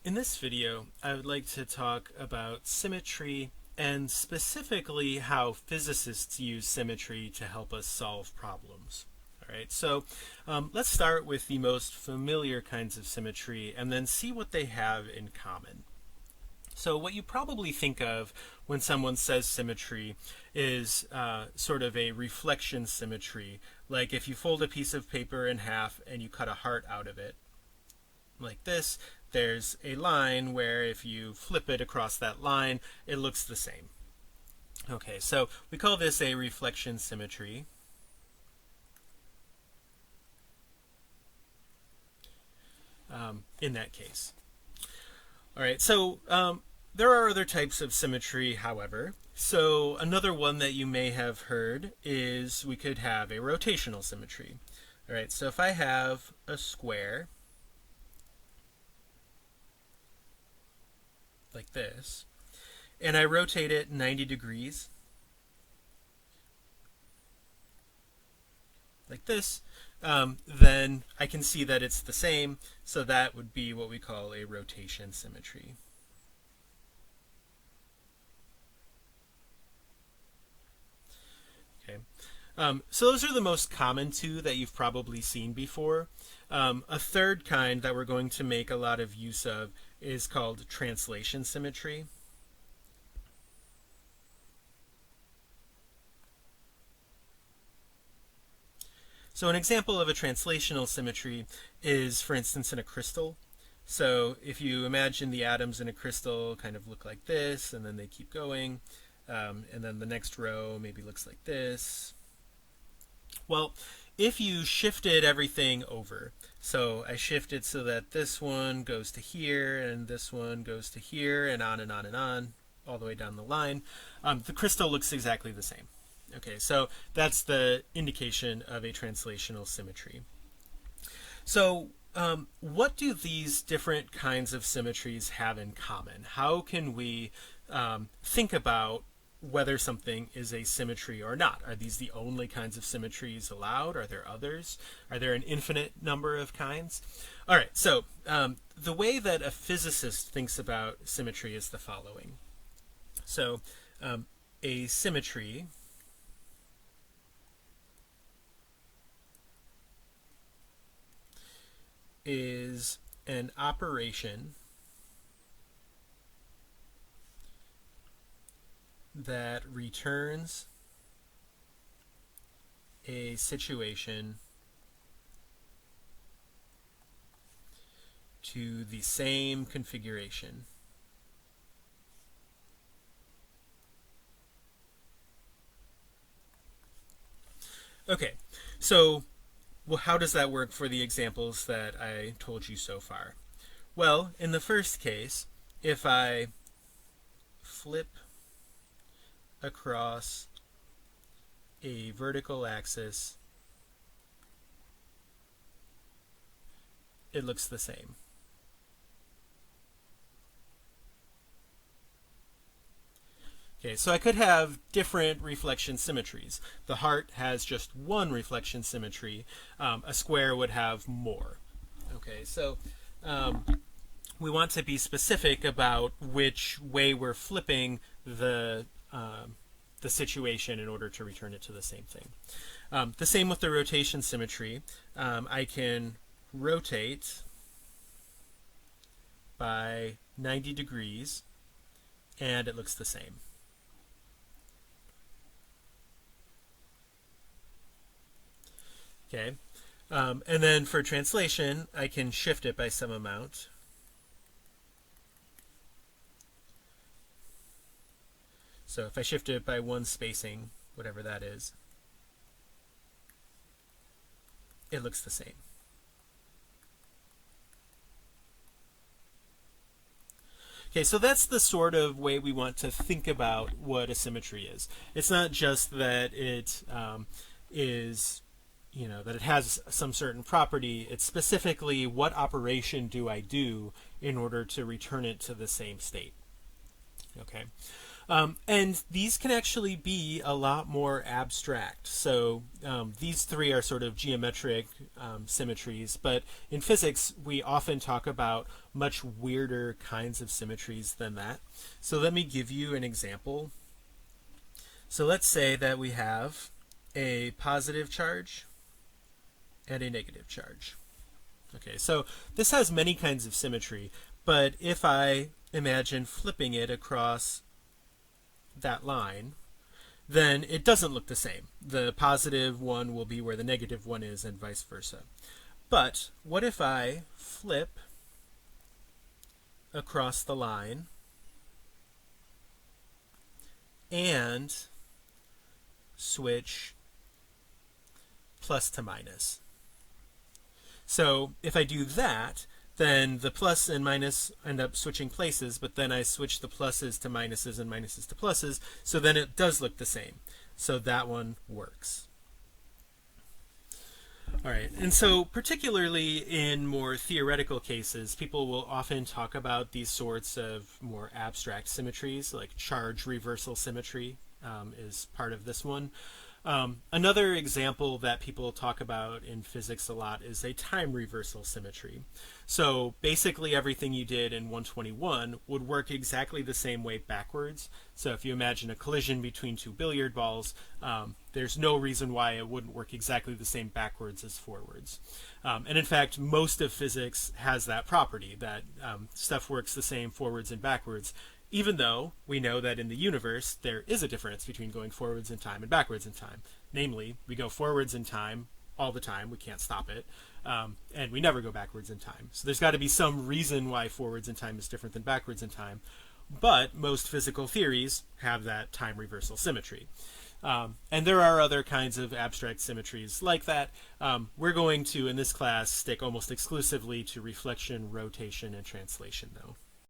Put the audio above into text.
In this video, I would like to talk about symmetry and specifically how physicists use symmetry to help us solve problems. All right, so let's start with the most familiar kinds of symmetry and then see what they have in common. So what you probably think of when someone says symmetry is sort of a reflection symmetry, like if you fold a piece of paper in half and you cut a heart out of it, like this, there's a line where if you flip it across that line, it looks the same. Okay, so we call this a reflection symmetry. In that case. All right, so there are other types of symmetry, however. So another one that you may have heard is we could have a rotational symmetry. All right, so if I have a square like this, and I rotate it 90 degrees, like this, then I can see that it's the same, so that would be what we call a rotation symmetry. Okay. So those are the most common two that you've probably seen before. A third kind that we're going to make a lot of use of is called translation symmetry. So an example of a translational symmetry is, for instance, in a crystal. So if you imagine the atoms in a crystal kind of look like this, and then they keep going, and then the next row maybe looks like this. Well, if you shifted everything over, so I shifted so that this one goes to here, and this one goes to here, and on and on and on, all the way down the line, the crystal looks exactly the same. Okay, so that's the indication of a translational symmetry. So what do these different kinds of symmetries have in common? How can we think about whether something is a symmetry or not? Are these the only kinds of symmetries allowed? Are there others? Are there an infinite number of kinds? All right, so the way that a physicist thinks about symmetry is the following. So a symmetry is an operation that returns a situation to the same configuration. Okay, so how does that work for the examples that I told you so far? Well, in the first case, if I flip across a vertical axis, it looks the same. Okay, so I could have different reflection symmetries. The heart has just one reflection symmetry. A square would have more. Okay, so we want to be specific about which way we're flipping the situation in order to return it to the same thing. The same with the rotation symmetry. I can rotate by 90 degrees and it looks the same. Okay, and then for translation, I can shift it by some amount. So if I shift it by one spacing, whatever that is, it looks the same. Okay, so that's the sort of way we want to think about what a symmetry is. It's not just that it is, that it has some certain property. It's specifically what operation do I do in order to return it to the same state. Okay. And these can actually be a lot more abstract. So these three are sort of geometric symmetries, but in physics we often talk about much weirder kinds of symmetries than that. So let me give you an example. So let's say that we have a positive charge and a negative charge. Okay, so this has many kinds of symmetry, but if I imagine flipping it across that line, then it doesn't look the same. The positive one will be where the negative one is and vice versa. But what if I flip across the line and switch plus to minus? So if I do that, then the plus and minus end up switching places, but then I switch the pluses to minuses and minuses to pluses, so then it does look the same. So that one works. All right, and so particularly in more theoretical cases, people will often talk about these sorts of more abstract symmetries, like charge reversal symmetry is part of this one. Another example that people talk about in physics a lot is a time reversal symmetry. So basically everything you did in 121 would work exactly the same way backwards. So if you imagine a collision between two billiard balls, there's no reason why it wouldn't work exactly the same backwards as forwards. And in fact, most of physics has that property, that stuff works the same forwards and backwards, even though we know that in the universe there is a difference between going forwards in time and backwards in time. Namely, we go forwards in time all the time, we can't stop it, and we never go backwards in time. So there's got to be some reason why forwards in time is different than backwards in time. But most physical theories have that time reversal symmetry. And there are other kinds of abstract symmetries like that. We're going to, in this class, stick almost exclusively to reflection, rotation, and translation, though.